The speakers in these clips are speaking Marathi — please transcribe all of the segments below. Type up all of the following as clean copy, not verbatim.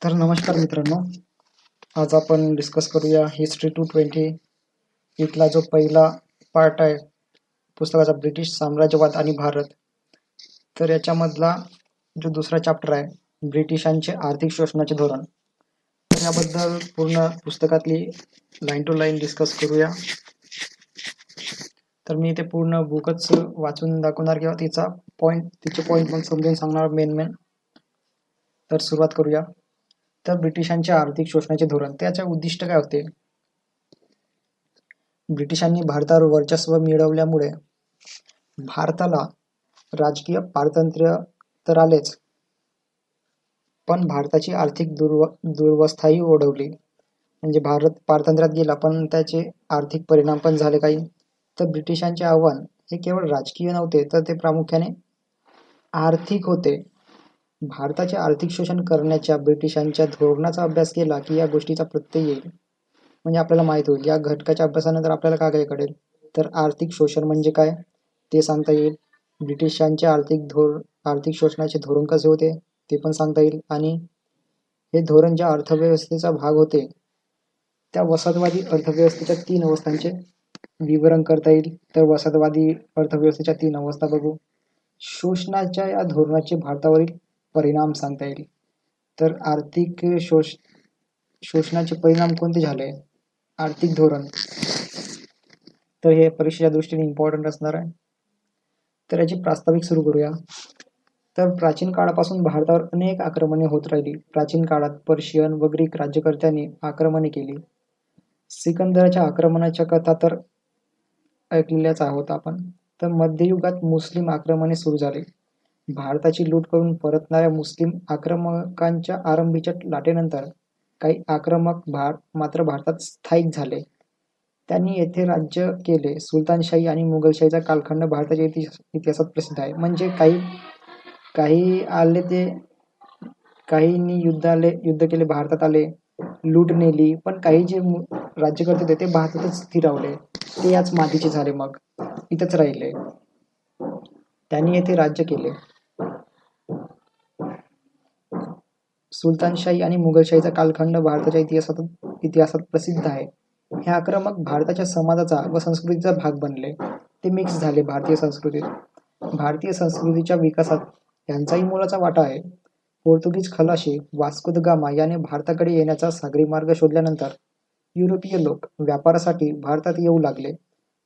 तर नमस्कार मित्रांनो, आज आपण डिस्कस करूया हिस्ट्री 220 इथला जो पहिला पार्ट आहे पुस्तकाचा ब्रिटिश साम्राज्यवाद आणि भारत. तर याच्यामधला जो दुसरा चॅप्टर आहे ब्रिटिशांचे आर्थिक शोषणाचे धोरण, तर याबद्दल पूर्ण पुस्तकातली लाईन टू लाईन डिस्कस करूया. तर मी ते पूर्ण बुकच वाचून दाखवणार किंवा तिचे पॉईंट पण समजून सांगणार मेन. तर सुरुवात करूया. तर ब्रिटिशांचे आर्थिक शोषणाचे धोरण, त्याचे उद्दिष्ट काय होते? ब्रिटिशांनी भारतावर वर्चस्व मिळवल्यामुळे भारताला राजकीय पारतंत्र्य तर आलेच, पण भारताची आर्थिक दुर्वस्थाही ओढवली. म्हणजे भारत पारतंत्र्यात गेला पण त्याचे आर्थिक परिणाम पण झाले काही. तर ब्रिटिशांचे आव्हान हे केवळ राजकीय नव्हते, तर ते प्रामुख्याने आर्थिक होते. भारताचे आर्थिक शोषण करण्याच्या ब्रिटिशांच्या धोरणाचा अभ्यास केला की या गोष्टीचा प्रत्यय येईल. म्हणजे आपल्याला माहित होईल, या घटकाच्या अभ्यासानंतर आपल्याला काय कळेल. तर आर्थिक शोषण म्हणजे काय ते सांगता येईल, ब्रिटिशांचे आर्थिक शोषणाचे धोरण कसे होते ते पण सांगता येईल, आणि हे धोरण ज्या अर्थव्यवस्थेचा भाग होते त्या वसाहतवादी अर्थव्यवस्थेच्या 3 अवस्थांचे विवरण करता येईल. तर वसाहतवादी अर्थव्यवस्थेच्या 3 अवस्था बघू. शोषणाच्या या धोरणाचे भारतावरील परिणाम सांगता येईल. तर आर्थिक शोषणाचे परिणाम कोणते झाले? आर्थिक धोरण, तर हे परीक्षेच्या दृष्टीने इम्पॉर्टंट असणार आहे. तर याची प्रास्ताविक सुरू करूया. तर प्राचीन काळापासून भारतावर अनेक आक्रमणे होत राहिली. प्राचीन काळात पर्शियन व ग्रीक राज्यकर्त्यांनी आक्रमणे केली. सिकंदराच्या आक्रमणाच्या कथा तर ऐकलेल्याच आहोत आपण. तर मध्ययुगात मुस्लिम आक्रमणे सुरू झाली. भारताची लूट करून परतणाऱ्या मुस्लिम आक्रमकांच्या आरंभीच्या लाटेनंतर काही आक्रमक मात्र भारतात स्थायिक झाले. त्यांनी येथे राज्य केले. सुलतानशाही आणि मुघलशाहीचा कालखंड भारताच्या इतिहासात प्रसिद्ध आहे. म्हणजे काही आले, ते काहींनी युद्ध केले, भारतात आले, लूट नेली, पण काही जे राज्यकर्ते होते ते भारतातच स्थिरावले. ते याच मातीचे झाले, मग इथंच राहिले. त्यांनी येथे राज्य केले. सुलतानशाही आणि मुघलशाहीचा कालखंड भारताच्या इतिहासात प्रसिद्ध आहे. हे आक्रमक भारताच्या समाजाचा व संस्कृतीचा भाग बनले. ते मिक्स झाले भारतीय संस्कृतीत. भारतीय संस्कृतीच्या विकासात यांचाही मोलाचा वाटा आहे. पोर्तुगीज खलाशी वास्को द गामा याने भारताकडे येण्याचा सागरी मार्ग शोधल्यानंतर युरोपीय लोक व्यापारासाठी भारतात येऊ लागले.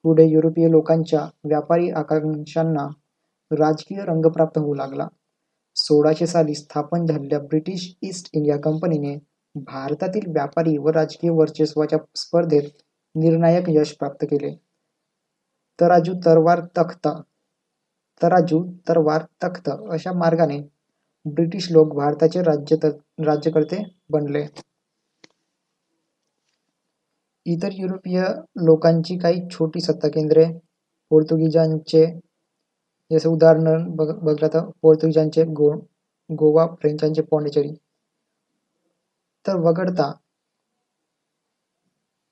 पुढे युरोपीय लोकांच्या व्यापारी आकांक्षांना राजकीय रंग प्राप्त होऊ लागला. 1600 साली स्थापन झालेल्या ब्रिटिश ईस्ट इंडिया कंपनीने भारतातील व्यापारी व राजकीय वर्चस्वाच्या स्पर्धेत निर्णायक यश प्राप्त केले. तराजू तरवार तख्त अशा मार्गाने ब्रिटिश लोक भारताचे राज्यकर्ते बनले. इतर युरोपीय लोकांची काही छोटी सत्ता केंद्रे पोर्तुगीजांचे, जसे उदाहरण बघलं तर पोर्तुगीजांचे गोवा, फ्रेंचांचे पॉंडिचेरी तर वगळता,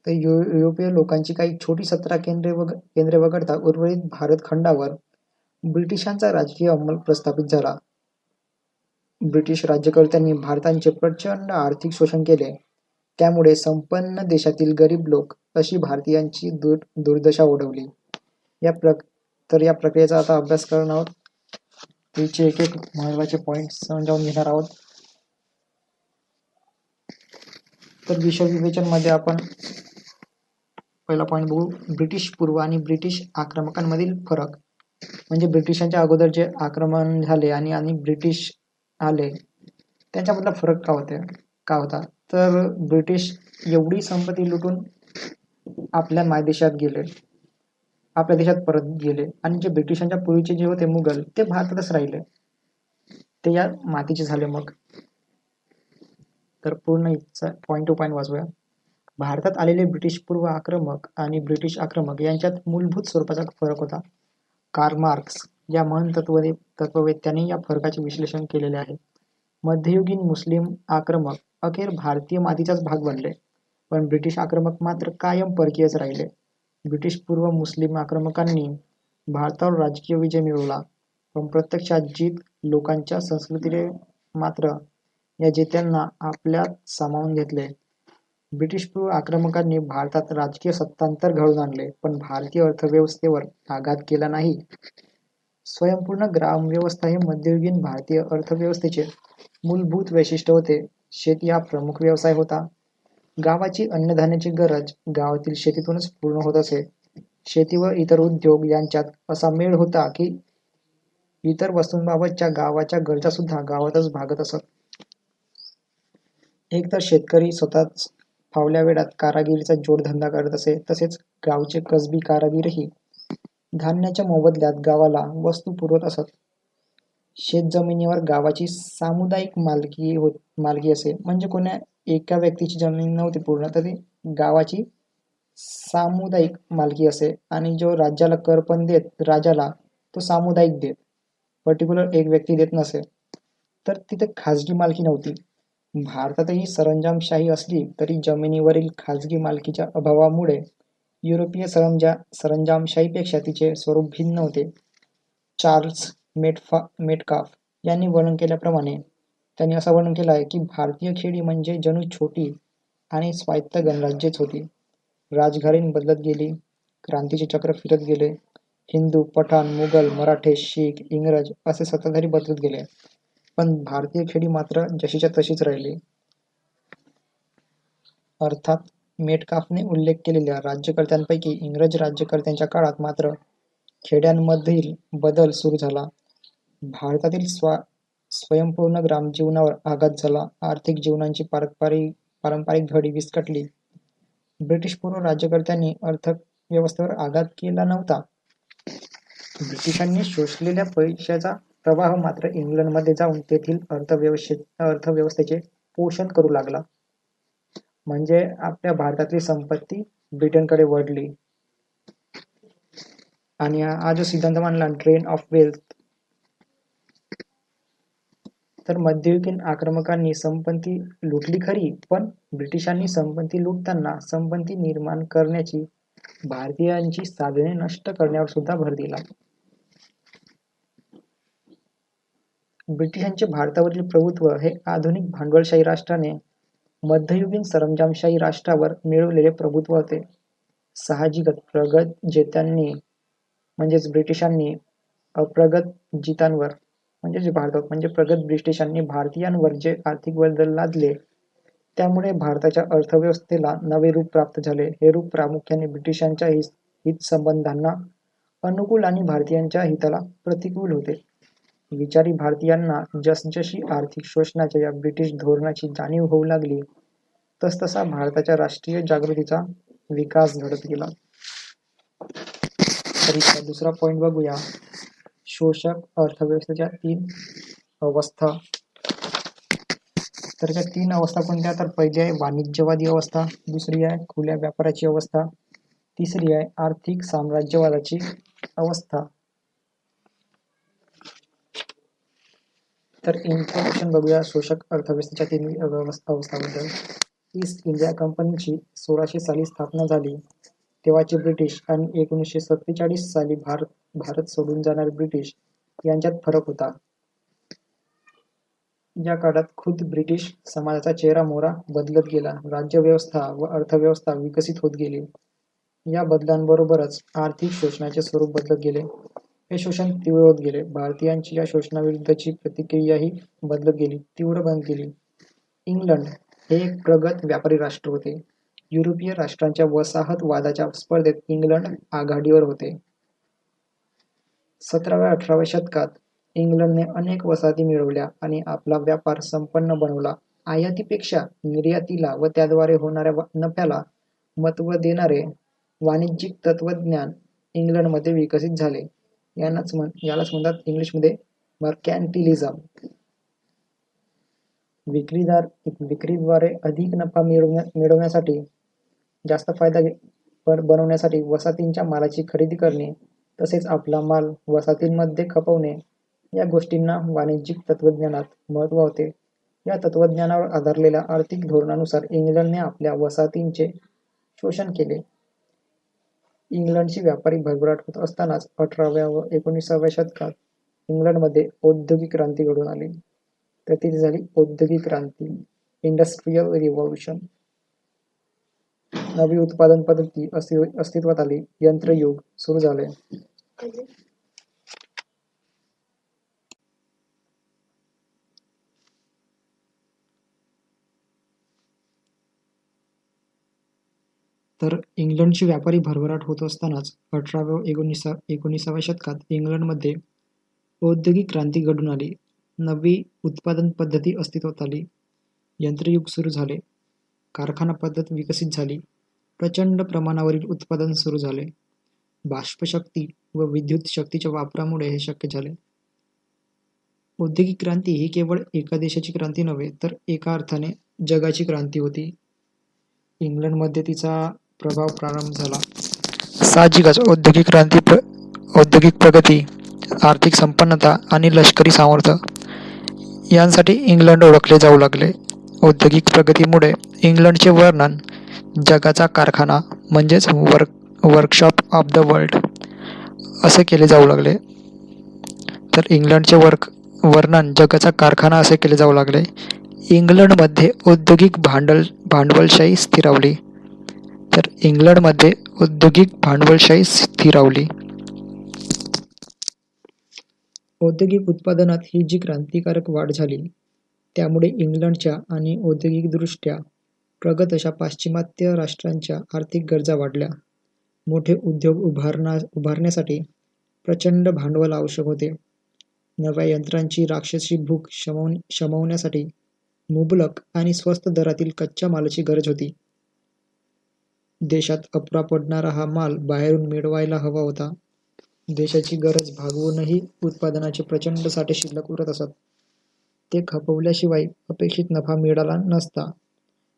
तर युरोपीय लोकांची काही छोटी सत्ता केंद्रे वगळता उर्वरित भारत खंडावर ब्रिटिशांचा राजकीय अंमल प्रस्थापित झाला. ब्रिटिश राज्यकर्त्यांनी भारताचे प्रचंड आर्थिक शोषण केले. त्यामुळे संपन्न देशातील गरीब लोक अशी भारतीयांची दुर्दशा ओढवली. या प्रक्रियेचा आता अभ्यास करणार आहोत. त्याचे एक महत्वाचे पॉइंट समजावून घेणार आहोत. तर विश्वविवेचन मध्ये आपण पहिला पॉइंट बघू, ब्रिटिश पूर्व आणि ब्रिटिश आक्रमकांमधील फरक. म्हणजे ब्रिटिशांच्या अगोदर जे आक्रमण झाले आणि ब्रिटिश आले त्यांच्यामधला फरक का होता. तर ब्रिटिश एवढी संपत्ती लुटून आपल्या मायदेशात गेले, आपल्या देशात परत गेले, आणि जे ब्रिटिशांच्या पूर्वीचे जे होते मुघल, ते भारतातच राहिले, ते या मातीचे झाले. मग तर पूर्ण पॉइंट टू पॉइंट वाचूया. भारतात आलेले ब्रिटिश पूर्व आक्रमक आणि ब्रिटिश आक्रमक यांच्यात मूलभूत स्वरूपाचा फरक होता. कार्ल मार्क्स या महान तत्ववेत्याने या फरकाचे विश्लेषण केलेले आहे. मध्ययुगीन मुस्लिम आक्रमक अखेर भारतीय मातीचाच भाग बनले, पण ब्रिटिश आक्रमक मात्र कायम परकीयच राहिले. ब्रिटिश पूर्व मुस्लिम आक्रमकांनी भारतावर राजकीय विजय मिळवला, पण प्रत्यक्षात जीत लोकांच्या संस्कृतीने मात्र या जित्यांना आपल्यात सामावून घेतले. ब्रिटिशपूर्व आक्रमकांनी भारतात राजकीय सत्तांतर घडवून आणले, पण भारतीय अर्थव्यवस्थेवर आघात केला नाही. स्वयंपूर्ण ग्रामव्यवस्था हे मध्ययुगीन भारतीय अर्थव्यवस्थेचे मूलभूत वैशिष्ट्य होते. शेती हा प्रमुख व्यवसाय होता. गावाची अन्नधान्याची गरज गावातील शेतीतूनच पूर्ण होत असे. शेती व इतर उद्योग यांच्यात असा मेळ होता की इतर वस्तूंबाबतच्या गावाच्या गरजा सुद्धा गावातच भागत असत. एक तर शेतकरी स्वतःच फावल्या वेळात कारागिरीचा जोडधंदा करत असे, तसेच गावचे कसबी कारागीरही धान्याच्या मोबदल्यात गावाला वस्तू पुरवत असत. शेतजमिनीवर गावाची सामुदायिक मालकी असे, म्हणजे कोण्या एका व्यक्तीची जमीन नव्हती पूर्ण, तर ती गावाची सामुदायिक मालकी असे. आणि जो राज्याला कर पण देत राजाला, तो सामुदायिक देत, पर्टिक्युलर एक व्यक्ती देत नसे. तर तिथे खाजगी मालकी नव्हती. भारतातही सरंजामशाही असली तरी जमिनीवरील खाजगी मालकीच्या अभावामुळे युरोपीय सरंजामशाहीपेक्षा तिचे स्वरूप भिन्न होते. चार्ल्स मेटकाफ यांनी वर्णन केल्याप्रमाणे त्यांनी असं वर्णन केलं आहे की भारतीय खेडी म्हणजे जणू छोटी आणि स्वायत्त गणराज्यच होती. राजघराणी बदलत गेली, क्रांतीचे चक्र फिरत गेले, हिंदू, पठाण, मुघल, मराठे, शीख, इंग्रज असे सत्ताधारी बदलत गेले, पण भारतीय खेडी मात्र जशीच्या तशीच राहिली. अर्थात मेटकाफने उल्लेख केलेल्या राज्यकर्त्यांपैकी इंग्रज राज्यकर्त्यांच्या काळात मात्र खेड्यांमधील बदल सुरू झाला. भारतातील स्वयंपूर्ण ग्रामजीवनावर आघात झाला. आर्थिक जीवनाची पारंपरिक घडी विस्कटली. ब्रिटिशपूर्व राज्यकर्त्यांनी अर्थव्यवस्थेवर आघात केला नव्हता. ब्रिटिशांनी शोषलेल्या पैशाचा प्रवाह मात्र इंग्लंडमध्ये जाऊन तेथील अर्थव्यवस्थेचे पोषण करू लागला. म्हणजे आपल्या भारतातली संपत्ती ब्रिटनकडे वळली. आणि हा जो सिद्धांत मानला ड्रेन ऑफ वेल्थ, तर मध्ययुगीन आक्रमकांनी संपत्ती लुटली खरी, पण ब्रिटिशांनी संपत्ती लुटताना संपत्ती निर्माण करण्याची, भारतीयांची साधने नष्ट करण्यावर सुद्धा भर दिला. ब्रिटिशांचे भारतावरील प्रभुत्व हे आधुनिक भांडवलशाही राष्ट्राने मध्ययुगीन सरंजामशाही राष्ट्रावर मिळवलेले प्रभुत्व होते. साहजिकच प्रगत जेत्यांनी म्हणजेच ब्रिटिशांनी अप्रगत जितांवर म्हणजे प्रगत ब्रिटिशांनी भारतीयांवर जे आर्थिक बदल लादले, त्यामुळे भारताच्या अर्थव्यवस्थेला नवे रूप प्राप्त झाले. हे रूप प्रामुख्याने ब्रिटिशांच्या हितसंबंधांना अनुकूल आणि भारतीयांच्या हिताला प्रतिकूल होते. विचारी भारतीयांना जसजशी आर्थिक शोषणाच्या या ब्रिटिश धोरणाची जाणीव होऊ लागली, तसतसा भारताच्या राष्ट्रीय जागृतीचा विकास घडत गेला. तर दुसरा पॉइंट बघूया, शोषक अर्थव्यवस्थेच्या 3 अवस्था. तर त्या 3 अवस्था कोणत्या? तर पहिली आहे वाणिज्यवादी अवस्था, दुसरी आहे खुल्या व्यापाराची अवस्था, तिसरी आहे आर्थिक साम्राज्यवादाची अवस्था. तर इन्फॉर्मेशन बघूया शोषक अर्थव्यवस्थेच्या 3 अवस्थाबद्दल. ईस्ट इंडिया कंपनीची 1600 साली स्थापना झाली. तेव्हाचे ब्रिटिश आणि 1947 साली भारत सोडून जाणारे ब्रिटिश यांच्यात फरक होता. या काळात खुद्द ब्रिटिश समाजाचा चेहरा मोहरा बदलत गेला. राज्यव्यवस्था व अर्थव्यवस्था विकसित होत गेली. या बदलांबरोबरच आर्थिक शोषणाचे स्वरूप बदलत गेले. हे शोषण तीव्र होत गेले. भारतीयांची या शोषणाविरुद्धची प्रतिक्रियाही बदलत गेली, तीव्र बनत गेली. इंग्लंड हे एक प्रगत व्यापारी राष्ट्र होते. युरोपीय राष्ट्रांच्या वसाहतवादाच्या स्पर्धेत इंग्लंड आघाडीवर होते. 17व्या-18व्या शतकात इंग्लंडने अनेक वसाहती मिळवल्या आणि आपला व्यापार संपन्न बनवला. आयातीपेक्षा निर्यातीला व त्याद्वारे होणाऱ्या नफ्याला महत्त्व देणारे वाणिज्यिक तत्त्वज्ञान इंग्लंडमध्ये विकसित झाले. यालाच म्हणतात इंग्लिशमध्ये मर्कॅन्टिलिझम. विक्रीद्वारे अधिक नफा मिळवण्यासाठी, जास्त फायदा बनवण्यासाठी वसाहतींच्या मालाची खरेदी करणे, तसेच आपला माल वसाहतींमध्ये खपवणे, या गोष्टींना वाणिज्यिक तत्त्वज्ञानात महत्त्व होते. या तत्त्वज्ञानावर आधारलेल्या आर्थिक धोरणानुसार इंग्लंडने आपल्या वसाहतींचे शोषण केले. इंग्लंडची व्यापारी भरभराट होत असतानाच 18व्या व 19व्या शतकात इंग्लंडमध्ये औद्योगिक क्रांती घडून आली. तर ती झाली औद्योगिक क्रांती, इंडस्ट्रियल रिव्होल्यूशन. नवी उत्पादन पद्धती अस्तित्वात आली, यंत्रयुग सुरू झाले. तर इंग्लंडची व्यापारी भरभराट होत असतानाच 18व्या व 19व्या शतकात इंग्लंडमध्ये औद्योगिक क्रांती घडून आली. नवी उत्पादन पद्धती अस्तित्वात आली, यंत्रयुग सुरू झाले, कारखाना पद्धत विकसित झाली, प्रचंड प्रमाणावरील उत्पादन सुरू झाले. बाष्पशक्ती व विद्युत शक्तीच्या वापरामुळे हे शक्य झाले. औद्योगिक क्रांती ही केवळ एका देशाची क्रांती नव्हे, तर एका अर्थाने जगाची क्रांती होती. इंग्लंडमध्ये तिचा प्रभाव प्रारंभ झाला. साहजिकच औद्योगिक प्रगती, आर्थिक संपन्नता आणि लष्करी सामर्थ्य यांसाठी इंग्लंड ओळखले जाऊ लागले. औद्योगिक प्रगतीमुळे इंग्लंडचे वर्णन जगाचा कारखाना म्हणजेच वर्कशॉप ऑफ द वर्ल्ड असे केले जाऊ लागले. तर इंग्लंडचे वर्णन जगाचा कारखाना असे केले जाऊ लागले. इंग्लंडमध्ये औद्योगिक भांडवलशाही स्थिरावली. तर इंग्लंडमध्ये औद्योगिक भांडवलशाही स्थिरावली. औद्योगिक उत्पादनात ही जी क्रांतिकारक वाढ झाली, त्यामुळे इंग्लंडच्या आणि औद्योगिकदृष्ट्या प्रगत अशा पाश्चिमात्य राष्ट्रांच्या आर्थिक गरजा वाढल्या. मोठे उद्योग उभारण्यासाठी प्रचंड भांडवल आवश्यक होते. नव्या यंत्रांची राक्षसी भूक शमवण्यासाठी मुबलक आणि स्वस्त दरातील कच्च्या मालाची गरज होती. देशात अपुरा पडणारा हा माल बाहेरून मिळवायला हवा होता. देशाची गरज भागवूनही उत्पादनाचे प्रचंड साठे शिल्लक उरत असत. ते खपवल्याशिवाय अपेक्षित नफा मिळाला नसता.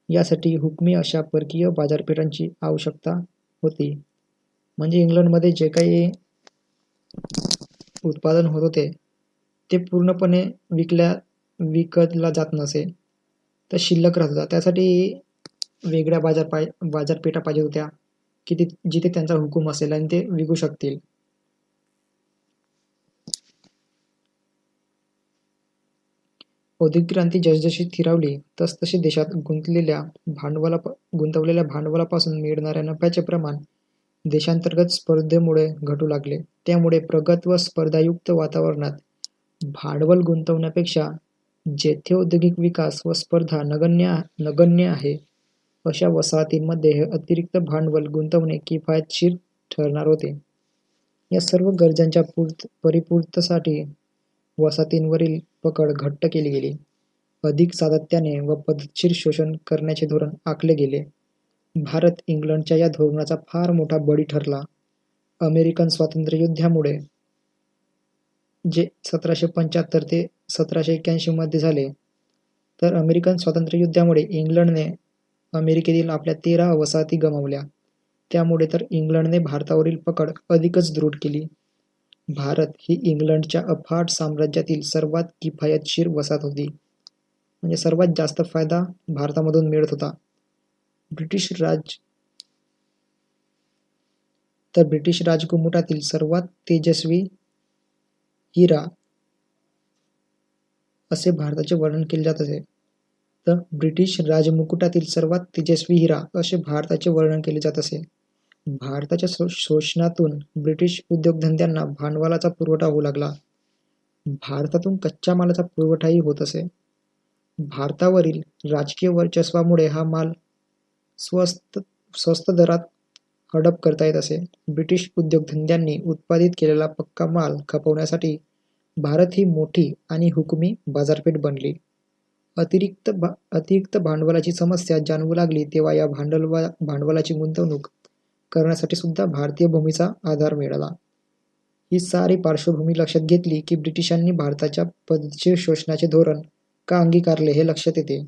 यासाठी हुकमी अशा परकीय बाजारपेठांची आवश्यकता होती. म्हणजे इंग्लंडमध्ये जे काही उत्पादन होत होते ते पूर्णपणे विकला जात नसे, तर शिल्लक राहत होता. त्यासाठी वेगळ्या बाजारपेठा पाहिजे होत्या की जिथे त्यांचा हुकूम असेल आणि ते विकू शकतील. औद्योगिक क्रांती जसजशी स्थिरावली तसतसे देशात गुंतवलेल्या भांडवलापासून मिळणाऱ्या नफ्याचे प्रमाण देशांतर्गत स्पर्धेमुळे घटू लागले. त्यामुळे प्रगत व स्पर्धायुक्त वातावरणात भांडवल गुंतवण्यापेक्षा जेथे औद्योगिक विकास व स्पर्धा नगण्य आहे अशा वसाहतींमध्ये हे अतिरिक्त भांडवल गुंतवणे किफायतशीर ठरणार होते. या सर्व गरजांच्या परिपूर्ततेसाठी वसाहतींवरील पकड घट्ट केली गेली. अधिक सातत्याने व पद्धतशीर शोषण करण्याचे धोरण आखले गेले. भारत इंग्लंडच्या या धोरणाचा फार मोठा बळी ठरला. अमेरिकन स्वातंत्र्ययुद्धामुळे, जे 1775 ते 1781 मध्ये झाले, तर अमेरिकन स्वातंत्र्ययुद्धामुळे इंग्लंडने अमेरिकेतील आपल्या 13 वसाहती गमावल्या. त्यामुळे तर इंग्लंडने भारतावरील पकड अधिकच दृढ केली. भारत ही इंग्लंडच्या अफाट साम्राज्यातील सर्वात किफायतशीर वसाहत होती. म्हणजे सर्वात जास्त फायदा भारतामधून मिळत होता. ब्रिटिश राजकुमुटातील सर्वात तेजस्वी हिरा असे भारताचे वर्णन केले जात असे. तर ब्रिटिश राजमुकुटातील सर्वात तेजस्वी हिरा असे भारताचे वर्णन केले जात असे. भारताच्या शोषणातून ब्रिटिश उद्योगधंद्यांना भांडवलाचा पुरवठा होऊ लागला. भारतातून कच्च्या मालाचा पुरवठाही होत असे. भारतावरील राजकीय वर्चस्वामुळे हा माल स्वस्त दरात हडप करता येत असे. ब्रिटिश उद्योगधंद्यांनी उत्पादित केलेला पक्का माल खपवण्यासाठी भारत ही मोठी आणि हुकुमी बाजारपेठ बनली. अतिरिक्त भांडवलाची समस्या जाणवू लागली तेव्हा या भांडवलाची गुंतवणूक करण्यासाठी सुद्धा भारतीय भूमीचा आधार मिळाला. ही सारी पार्श्वभूमी लक्षात घेतली की ब्रिटिशांनी भारताच्या पद्धतशीर शोषणाचे धोरण का अंगीकारले हे लक्षात येते.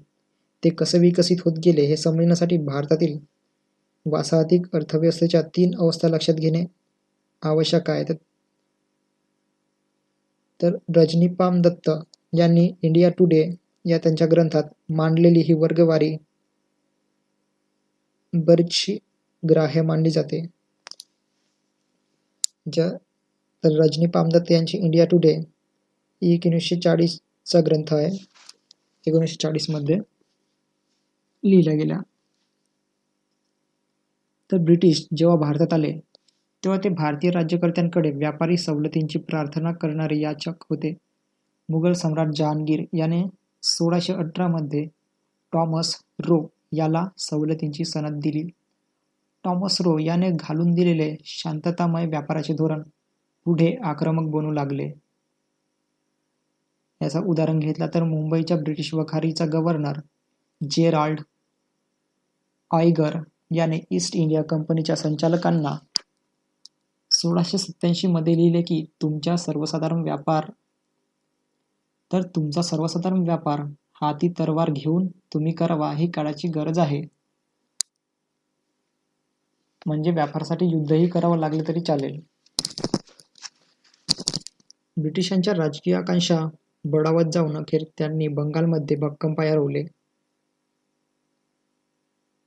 ते कसे विकसित होत गेले हे समजण्यासाठी भारतातील वसाहतीक अर्थव्यवस्थेच्या 3 अवस्था लक्षात घेणे आवश्यक आहे. तर रजनीपाम दत्त यांनी इंडिया टुडे या त्यांच्या ग्रंथात मांडलेली ही वर्गवारी बरीचशी ग्राह्य मानली जाते. तर रजनीपाम दत्त यांची इंडिया टुडे ही 1940 चा ग्रंथ आहे. 1940मध्ये लिहिल्या गेल्या. तर ब्रिटिश जेव्हा भारतात आले तेव्हा ते भारतीय राज्यकर्त्यांकडे व्यापारी सवलतींची प्रार्थना करणारे याचक होते. मुघल सम्राट जहांगीर याने 1618मध्ये टॉमस रो याला सवलतींची सनद दिली. टॉमस रो याने घालून दिलेले शांततामय व्यापाराचे धोरण पुढे आक्रमक बनू लागले. याचा उदाहरण घेतला तर मुंबईच्या ब्रिटिश वखारीचा गव्हर्नर जेराल्ड आयगर याने ईस्ट इंडिया कंपनीच्या संचालकांना 1687मध्ये लिहिले की तुमचा सर्वसाधारण व्यापार हाती तलवार घेऊन तुम्ही करावा ही काळाची गरज आहे. म्हणजे व्यापारासाठी युद्धही करावं लागले तरी चालेल. ब्रिटिशांच्या राजकीय आकांक्षा बळावत जाऊन अखेर त्यांनी बंगालमध्ये भक्कम पाय रोवले.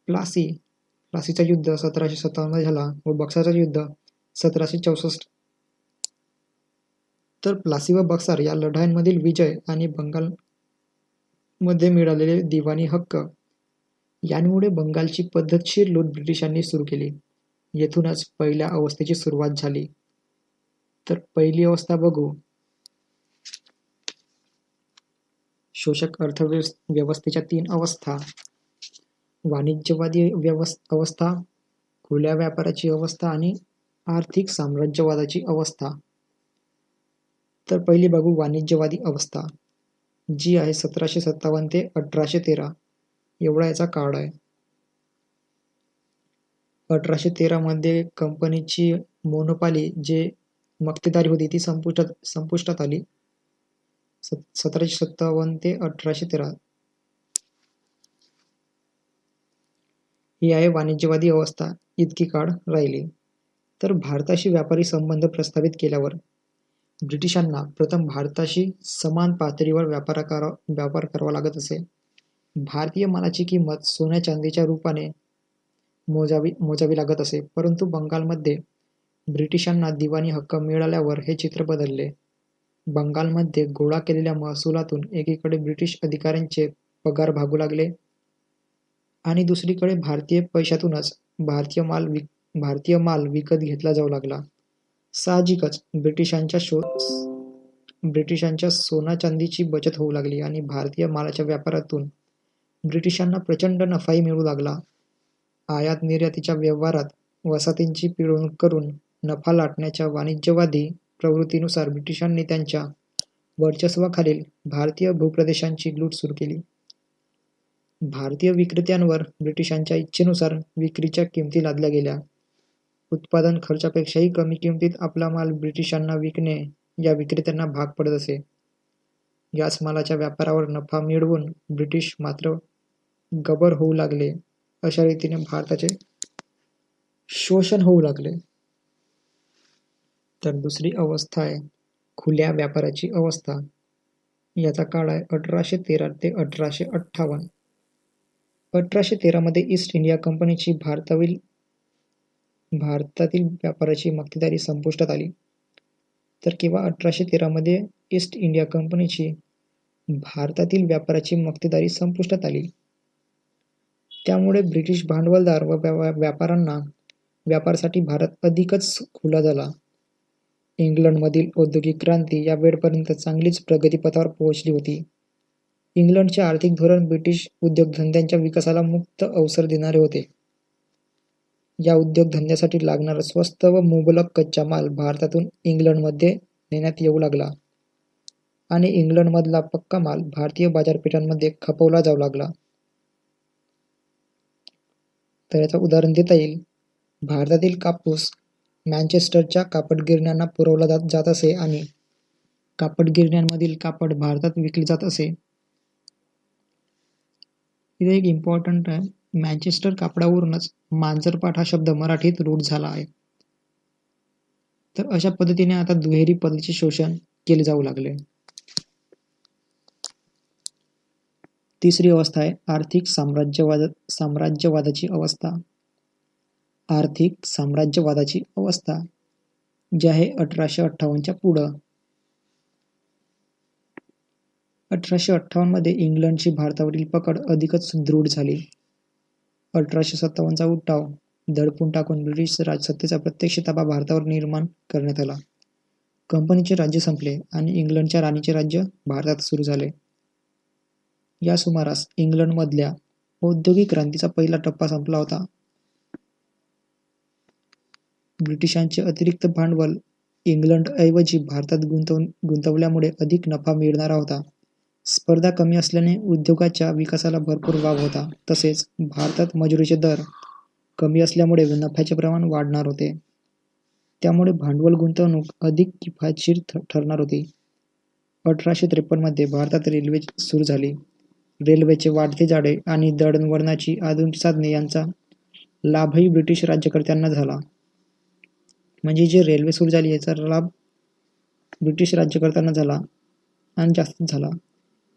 प्लासीचा युद्ध 1757 झाला व बक्सरचं युद्ध 1764. तर प्लासी व बक्सर या लढायांमधील विजय आणि बंगालमध्ये मिळालेले दिवाणी हक्क यांमुळे बंगालची पद्धतशीर लूट ब्रिटिशांनी सुरू केली. येथूनच पहिल्या अवस्थेची सुरुवात झाली. तर पहिली अवस्था बघू. शोषक अर्थव्यवस्थेच्या 3 अवस्था: वाणिज्यवादी अवस्था, खुल्या व्यापाराची अवस्था आणि आर्थिक साम्राज्यवादाची अवस्था. तर पहिली बघू वाणिज्यवादी अवस्था, जी आहे 1757 ते 1813 एवढा याचा काळ आहे. 1813मध्ये कंपनीची मोनोपाली जे मक्तेदारी होती ती संपुष्टात आली. 1757 ते 1813 ही आहे वाणिज्यवादी अवस्था. इतकी काळ राहिली. तर भारताशी व्यापारी संबंध प्रस्थापित केल्यावर ब्रिटिशांना प्रथम भारताशी समान पातळीवर व्यापार करावा लागत असे. भारतीय मालाची किंमत सोन्या चांदीच्या रूपाने मोजावी लागत असे. परंतु बंगालमध्ये ब्रिटिशांना दिवाणी हक्क मिळाल्यावर हे चित्र बदलले. बंगालमध्ये गोळा केलेल्या महसुलातून एकीकडे ब्रिटिश अधिकाऱ्यांचे पगार भागू लागले आणि दुसरीकडे भारतीय पैशातूनच भारतीय माल विकत घेतला जाऊ लागला. साहजिकच ब्रिटिशांच्या सोना चांदीची बचत होऊ लागली आणि भारतीय मालाच्या व्यापारातून ब्रिटिशांना प्रचंड नफाही मिळू लागला. आयात निर्यातीच्या व्यवहारात वसाहतींची पिळवणूक करून नफा लाटण्याच्या वाणिज्यवादी प्रवृत्तीनुसार ब्रिटिशांनी त्यांच्या वर्चस्वाखालील भारतीय भूप्रदेशांची लूट सुरू केली. भारतीय विक्रेत्यांवर ब्रिटिशांच्या इच्छेनुसार विक्रीच्या किमती लादल्या गेल्या. उत्पादन खर्चापेक्षाही कमी किमतीत आपला माल ब्रिटिशांना विकणे या विक्रेत्यांना भाग पडत असे. याच मालाच्या व्यापारावर नफा मिळवून ब्रिटिश मात्र गब्बर होऊ लागले. अशा रीतीने भारताचे शोषण होऊ लागले. तर दुसरी अवस्था आहे खुल्या व्यापाराची अवस्था. याचा काळ आहे 1813 ते 1858. 1813मध्ये ईस्ट इंडिया कंपनीची भारतातील व्यापाराची मक्तेदारी संपुष्टात आली. तर किंवा 1813मध्ये ईस्ट इंडिया कंपनीची भारतातील व्यापाराची मक्तेदारी संपुष्टात आली. त्यामुळे ब्रिटिश भांडवलदार व व्यापाऱ्यांना व्यापारासाठी भारत अधिकच खुला झाला. इंग्लंडमधील औद्योगिक क्रांती या वेळपर्यंत चांगलीच प्रगतीपथावर पोहोचली होती. इंग्लंडचे आर्थिक धोरण ब्रिटिश उद्योगधंद्यांच्या विकासाला मुक्त अवसर देणारे होते. या उद्योगधंद्यासाठी लागणारा स्वस्त व मुबलक कच्चा माल भारतातून इंग्लंडमध्ये नेण्यात येऊ लागला आणि इंग्लंडमधला पक्का माल भारतीय बाजारपेठांमध्ये खपवला जाऊ लागला. तर याचं उदाहरण देता येईल. भारतातील कापूस मँचेस्टरच्या कापड गिरण्यांना पुरवला जात असे आणि कापड गिरण्यांमधील कापड भारतात विकले जात असे. इथे एक इम्पॉर्टंट आहे, मँचेस्टर कापडावरूनच मांजरपाट हा शब्द मराठीत रूढ झाला आहे. तर अशा पद्धतीने आता दुहेरी पद्धतीचे शोषण केले जाऊ लागले. तिसरी अवस्था आहे आर्थिक साम्राज्यवादाची अवस्था. आर्थिक साम्राज्यवादाची अवस्था जी आहे 1858च्या पुढं. 1858 मध्ये इंग्लंडची भारतावरील पकड अधिकच दृढ झाली. 1857 चा उठाव दडपून टाकून ब्रिटिश राजसत्तेचा प्रत्यक्ष ताबा भारतावर निर्माण करण्यात आला. कंपनीचे राज्य संपले आणि इंग्लंडच्या राणीचे राज्य भारतात सुरू झाले. या सुमारास इंग्लंडमधल्या औद्योगिक क्रांतीचा पहिला टप्पा संपला होता. ब्रिटिशांचे अतिरिक्त भांडवल इंग्लंडऐवजी भारतात गुंतवल्यामुळे अधिक नफा मिळणारा होता. स्पर्धा कमी असल्याने उद्योगाच्या विकासाला भरपूर वाव होता. तसेच भारतात मजुरीचे दर कमी असल्यामुळे नफ्याचे प्रमाण वाढणार होते. त्यामुळे भांडवल गुंतवणूक अधिक किफायतशीर ठरणार होती. 1853 मध्ये भारतात रेल्वे सुरू झाली. रेल्वेचे वाढते जाळे आणि दळणवळणाची आधुनिक साधने यांचा लाभही ब्रिटिश राज्यकर्त्यांना झाला. म्हणजे जे रेल्वे सुरू झाली याचा लाभ ब्रिटिश राज्यकर्त्यांना झाला आणि जास्तीत झाला.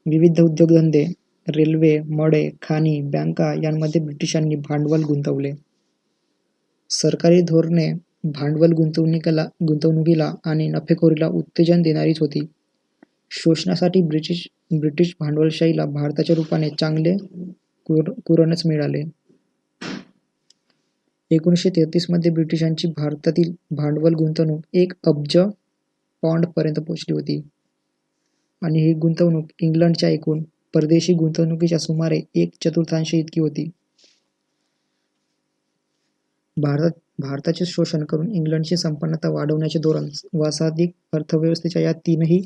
विविध उद्योगधंदे, रेल्वे, मळे, खाणी, बँका यांमध्ये ब्रिटिशांनी भांडवल गुंतवले. सरकारी धोरणे भांडवल गुंतवणुकीला आणि नफेखोरीला उत्तेजन देणारीच होती. शोषणासाठी ब्रिटिश भांडवलशाहीला भारताच्या रूपाने चांगले कुरणच मिळाले. 1933 मध्ये ब्रिटिशांची भारतातील भांडवल गुंतवणूक 1 अब्ज पौंड पर्यंत पोहोचली होती आणि ही गुंतवणूक इंग्लंडच्या एकूण परदेशी गुंतवणुकीच्या सुमारे 1/4 इतकी होती. भारताचे शोषण करून इंग्लंडची संपन्नता वाढवण्याचे धोरण वसाहती अर्थव्यवस्थेच्या या तीनही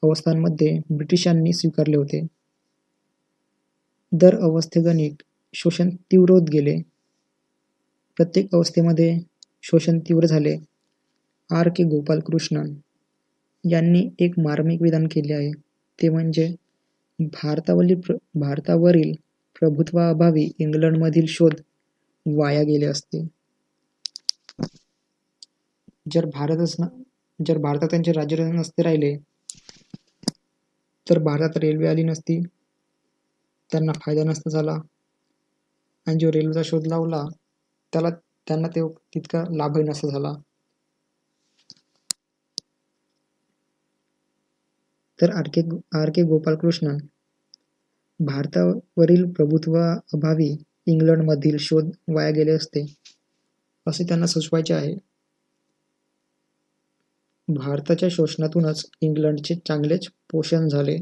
अवस्थांमध्ये ब्रिटिशांनी स्वीकारले होते. दर अवस्थेगणिक शोषण तीव्र होत गेले. प्रत्येक अवस्थेमध्ये शोषण तीव्र झाले. आर. के. गोपालकृष्णन यांनी एक मार्मिक विधान केले आहे. ते म्हणजे भारतावरील प्रभुत्वाअभावी इंग्लंडमधील शोध वाया गेले असते. जर भारतात त्यांचे राज्य नसते राहिले तर भारतात रेल्वे आली नसती, त्यांना फायदा नसता झाला आणि जो रेल्वेचा शोध लावला त्यांना तितका लाभही नसता झाला. तर आर. के. गोपालकृष्णन भारतावरील प्रभुत्वाअभावी इंग्लंडमधील शोध वाया गेले असते असे त्यांना सुचवायचे आहे. भारताच्या शोषणातूनच इंग्लंडचे चांगलेच पोषण झाले.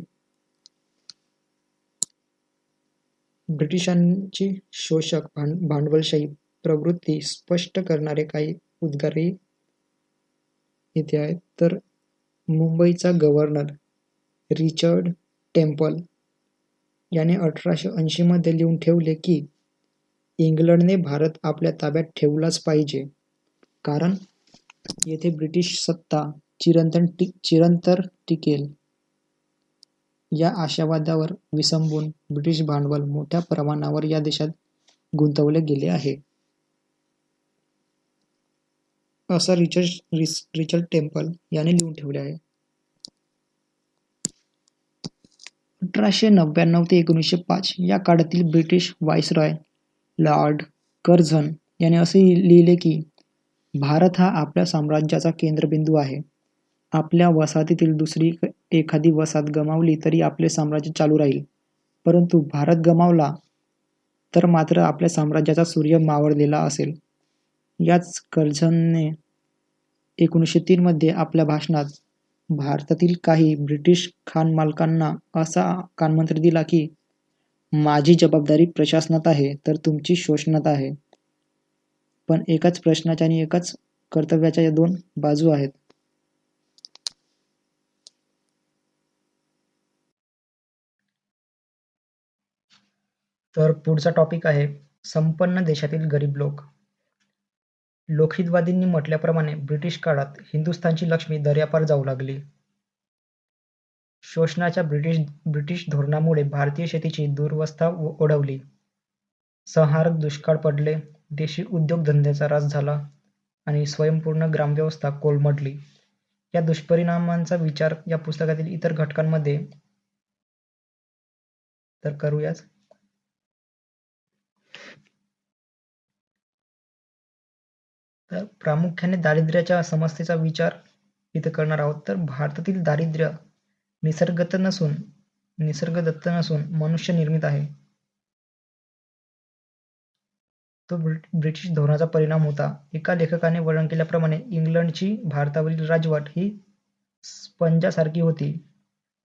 ब्रिटिशांची शोषक भांडवलशाही प्रवृत्ती स्पष्ट करणारे काही उद्गारही इथे आहेत. तर मुंबईचा गव्हर्नर रिचर्ड टेम्पल याने 1880 मध्ये लिहून ठेवले की इंग्लंडने भारत आपल्या ताब्यात ठेवलाच पाहिजे, कारण येथे ब्रिटिश सत्ता चिरंतर टिकेल. या आशावादावर विसंबून ब्रिटिश भांडवल मोठ्या प्रमाणावर या देशात गुंतवले गेले आहे, असं रिचर्ड टेम्पल याने लिहून ठेवले आहे. 1899 ते 1905 या काळातील ब्रिटिश व्हाईसरॉय लॉर्ड कर्झन याने असे लिहिले की भारत हा आपल्या साम्राज्याचा केंद्रबिंदू आहे. आपल्या वसाहतीतील दुसरी एखादी वसाहत गमावली तरी आपले साम्राज्य चालू राहील, परंतु भारत गमावला तर मात्र आपल्या साम्राज्याचा सूर्य मावळलेला असेल. याच कर्झनने 1903 मध्ये आपल्या भाषणात भारतातील काही ब्रिटिश खानमालकांना असा कानमंत्र दिला की माझी जबाबदारी प्रशासनात आहे तर तुमची शोषणात आहे. पण एकाच प्रश्नाच्या आणि एकाच कर्तव्याच्या या दोन बाजू आहेत. तर पुढचा टॉपिक आहे संपन्न देशातील गरीब लोक. लोकहितवादींनी म्हटल्याप्रमाणे ब्रिटिश काळात हिंदुस्थानची लक्ष्मी दर्यापार जाऊ लागली. शोषणाच्या ब्रिटिश धोरणामुळे भारतीय शेतीची दुरवस्था ओढवली. संहारक दुष्काळ पडले, देशी उद्योगधंद्याचा ऱ्हास झाला आणि स्वयंपूर्ण ग्रामव्यवस्था कोलमडली. या दुष्परिणामांचा विचार या पुस्तकातील इतर घटकांमध्ये तर करूयाच. तर प्रामुख्याने दारिद्र्याच्या समस्येचा विचार इथे करणार आहोत. तर भारतातील दारिद्र्य निसर्गत नसून निसर्गदत्त नसून मनुष्य निर्मित आहे. तो ब्रिटिश धोरणाचा परिणाम होता. एका लेखकाने वर्णन केल्याप्रमाणे इंग्लंडची भारतावरील राजवट ही स्पंजासारखी होती.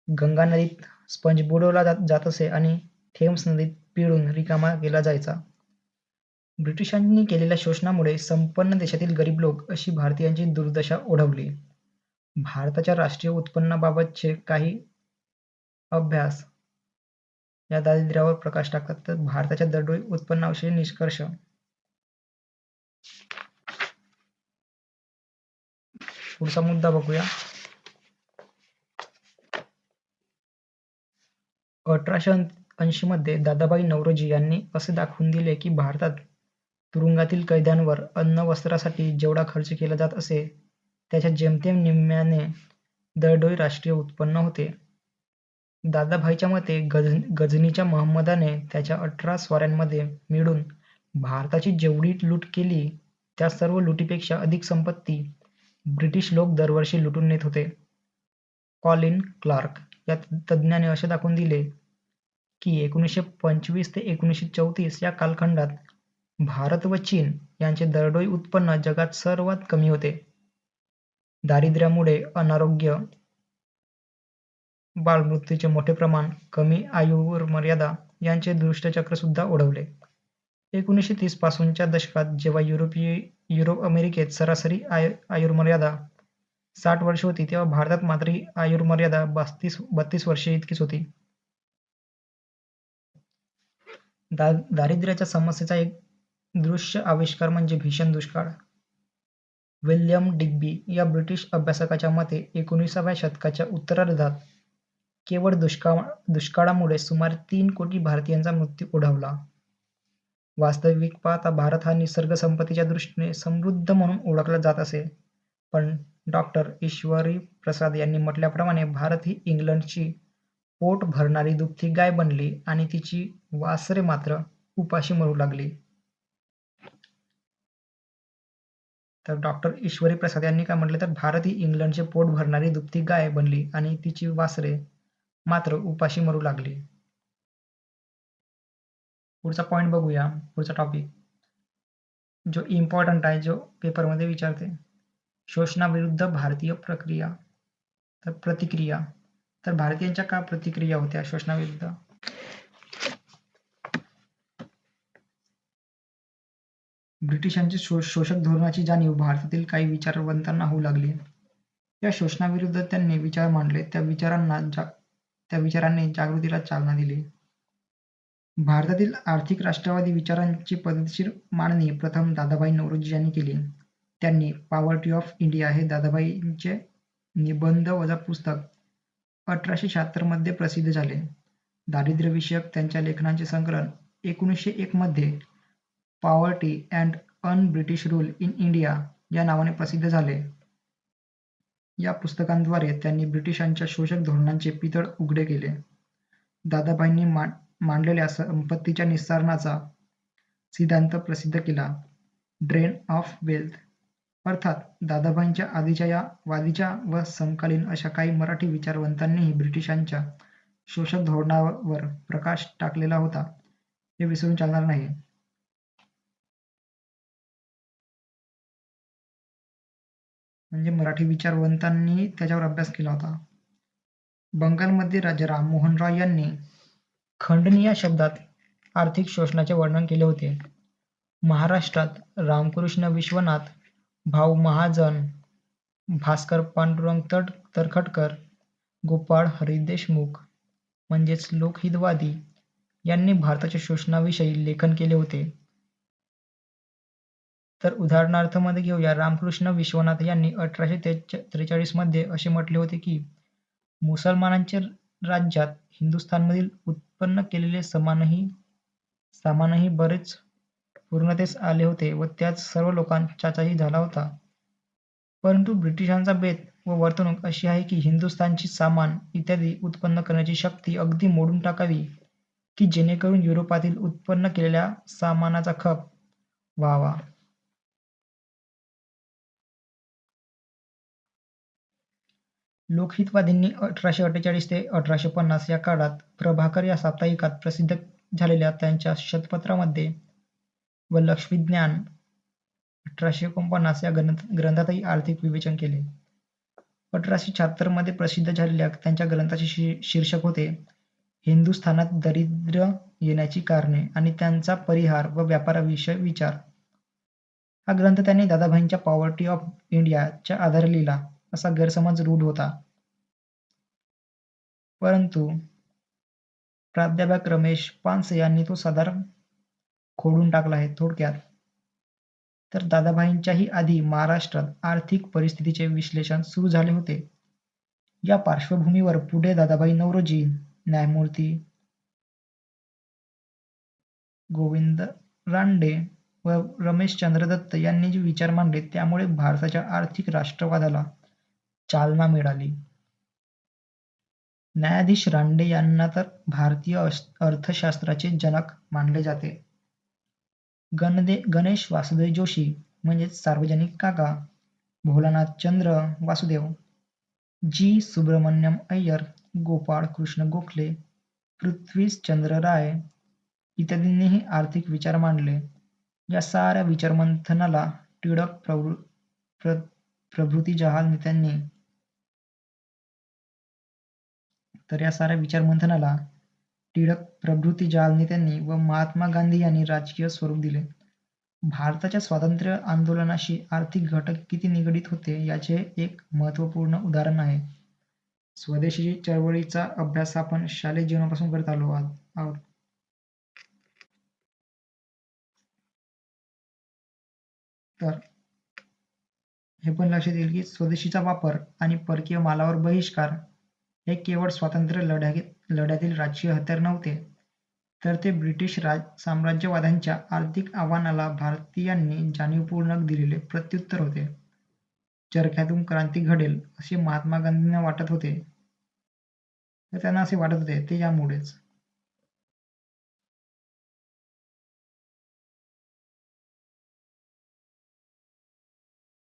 गंगा नदीत स्पंज बुडवला जात असे आणि थेम्स नदीत पिळून रिकामा केला जायचा. ब्रिटिशांनी केलेल्या शोषणामुळे संपन्न देशातील गरीब लोक अशी भारतीयांची दुर्दशा ओढवली. भारताच्या राष्ट्रीय उत्पन्नाबाबतचे काही अभ्यास या दारिद्र्यावर प्रकाश टाकतात. तर भारताच्या दरडोई उत्पन्नाविषयी निष्कर्ष. पुढचा मुद्दा बघूया. 1880 मध्ये दादाभाई नौरोजी यांनी असे दाखवून दिले की भारतात तुरुंगातील कैद्यांवर अन्न वस्त्रासाठी जेवढा खर्च केला जात असे त्याच्या जेमतेम निम्म्याने दरडोई राष्ट्रीय उत्पन्न होते. दादाभाईच्या मते गझनीच्या महंमदाने त्याच्या 18 स्वाऱ्यांमध्ये मिळून भारताची जेवढी लूट केली त्या सर्व लुटीपेक्षा अधिक संपत्ती ब्रिटिश लोक दरवर्षी लुटून नेत होते. कॉलिन क्लार्क या तज्ज्ञाने असे दाखवून दिले की 1925 ते 1934 या कालखंडात भारत व चीन यांचे दरडोई उत्पन्न जगात सर्वात कमी होते. दारिद्र्यामुळे अनारोग्य, बालमृत्यूचे मोठे प्रमाण, कमी आयुर्मर्यादा यांचे दुष्टचक्र सुद्धा ओढवले. 1930 पासूनच्या दशकात जेव्हा युरोप अमेरिकेत सरासरी आयुर्मर्यादा 60 वर्षे होती तेव्हा भारतात मात्र ही आयुर्मर्यादा 32 वर्षे इतकीच होती. दारिद्र्याच्या समस्येचा एक दृश्य आविष्कार म्हणजे भीषण दुष्काळ. विल्यम डिग्बी या ब्रिटिश अभ्यासकाच्या मते 19व्या शतकाच्या उत्तरार्धात केवळ दुष्काळामुळे सुमारे 3 कोटी भारतीयांचा मृत्यू ओढवला. वास्तविक पाहता भारत हा निसर्ग संपत्तीच्या दृष्टीने समृद्ध म्हणून ओळखला जात असे, पण डॉ. ईश्वरी प्रसाद यांनी म्हटल्याप्रमाणे भारत ही इंग्लंडची पोट भरणारी दुभती गाय बनली आणि तिची वासरे मात्र उपाशी मरू लागली. तर डॉ. ईश्वरी प्रसाद यांनी काय म्हटले तर भारत ही इंग्लंडचे पोट भरणारी दुभती गाय बनली आणि तिची वासरे मात्र उपाशी मरू लागली. पुढचा पॉइंट बघूया. पुढचा टॉपिक जो इम्पॉर्टंट आहे, जो पेपरमध्ये विचारते, शोषणाविरुद्ध भारतीय प्रतिक्रिया. तर भारतीयांच्या काय प्रतिक्रिया होत्या शोषणाविरुद्ध? ब्रिटिशांची शोषक धोरणाची जाणीव भारतातील काही विचारवंतांना होऊ लागली. या शोषणाविरुद्ध त्यांनी विचार मांडले. त्या विचारांनी जागृतीला चालना दिली. भारतातील आर्थिक राष्ट्रवादी विचारांची पद्धतशीर मांडणी प्रथम दादाभाई नौरोजी यांनी केली. त्यांनी पॉवर्टी ऑफ इंडिया हे दादाभाईंचे निबंध वजा पुस्तक 1876 मध्ये प्रसिद्ध झाले. दारिद्र्यविषयक त्यांच्या लेखनांचे संकलन 1901 मध्ये poverty and un British rule in India या नावाने प्रसिद्ध झाले. या पुस्तकांद्वारे त्यांनी ब्रिटिशांच्या शोषक धोरणांचे पितळ उघडे केले. दादाभाईंनी मांडलेल्या संपत्तीच्या निस्सारणाचा सिद्धांत प्रसिद्ध केला. Drain of wealth. अर्थात दादाभाईंच्या आधीच्या या वादीच्या व समकालीन अशा काही मराठी विचारवंतांनीही ब्रिटिशांच्या शोषक धोरणावर प्रकाश टाकलेला होता, हे विसरून चालणार नाही. म्हणजे मराठी विचारवंतांनी त्याच्यावर अभ्यास केला होता. बंगालमध्ये राजा राममोहन रॉय यांनी खंडणी या शब्दात आर्थिक शोषणाचे वर्णन केले होते. महाराष्ट्रात रामकृष्ण विश्वनाथ, भाऊ महाजन, भास्कर पांडुरंग तरखडकर, गोपाळ हरी देशमुख म्हणजेच लोकहितवादी यांनी भारताच्या शोषणाविषयी लेखन केले होते. तर उदाहरणार्थ मध्ये घेऊया, रामकृष्ण विश्वनाथ यांनी 1843 मध्ये असे म्हटले होते की मुसलमानांचे राज्यात हिंदुस्थानमधील उत्पन्न केलेले सामानही बरेच पूर्णतेस आले होते व त्यात सर्व लोकांचाही झाला होता. परंतु ब्रिटिशांचा बेत व वर्तणूक अशी आहे की हिंदुस्थानची सामान इत्यादी उत्पन्न करण्याची शक्ती अगदी मोडून टाकावी की जेणेकरून युरोपातील उत्पन्न केलेल्या सामानाचा खप व्हावा. लोकहितवादींनी 1848 ते 1850 या काळात प्रभाकर या साप्ताहिकात प्रसिद्ध झालेल्या त्यांच्या शतपत्रामध्ये व लक्षविज्ञान 1849 या ग्रंथातही आर्थिक विवेचन केले. 1876 मध्ये प्रसिद्ध झालेल्या त्यांच्या ग्रंथाचे शीर्षक होते हिंदुस्थानात दारिद्र्य येण्याची कारणे आणि त्यांचा परिहार व व्यापाराविषयी विचार. हा ग्रंथ त्यांनी दादाभाईंच्या पॉवर्टी ऑफ इंडियाच्या आधारे लिहिला असा गैरसमज रूढ होता. परंतु प्राध्यापक रमेश पानसे यांनी तो साधार खोडून टाकला आहे. थोडक्यात तर दादाभाईंच्याही आधी महाराष्ट्रात आर्थिक परिस्थितीचे विश्लेषण सुरू झाले होते. या पार्श्वभूमीवर पुढे दादाभाई नौरोजी, न्यायमूर्ती गोविंद रानडे व रमेशचंद्र दत्त यांनी जे विचार मांडले त्यामुळे भारताच्या आर्थिक राष्ट्रवादाला चालना मिळाली. न्यायाधीश रानडे यांना तर भारतीय अर्थशास्त्राचे जनक मानले जाते. गणेश वासुदेव जोशी म्हणजेच सार्वजनिक काका, भोलानाथ चंद्र वासुदेव, जी. सुब्रमण्यम अय्यर, गोपाळ कृष्ण गोखले, पृथ्वीशचंद्र राय इत्यादींनीही आर्थिक विचार मांडले. या साऱ्या विचारमंथनाला टिळक प्रभृती जहाल नेत्यांनी व महात्मा गांधी यांनी राजकीय स्वरूप दिले. भारताच्या स्वातंत्र्य आंदोलनाशी आर्थिक घटक किती निगडीत होते याचे एक महत्त्वपूर्ण उदाहरण आहे. स्वदेशी चळवळीचा अभ्यास आपण शालेय जीवनापासून करत आलो आहोत. तर हे पण लक्षात येईल की स्वदेशीचा वापर आणि परकीय मालावर बहिष्कार हे केवळ स्वातंत्र्य लढ्यातील राजकीय हत्यार नव्हते, तर ते ब्रिटिश साम्राज्यवादाच्या आर्थिक आव्हानाला भारतीयांनी जाणीवपूर्वक दिलेले प्रत्युत्तर होते. चरख्यातून क्रांती घडेल असे महात्मा गांधींना वाटत होते. तर त्यांना असे वाटत होते ते यामुळेच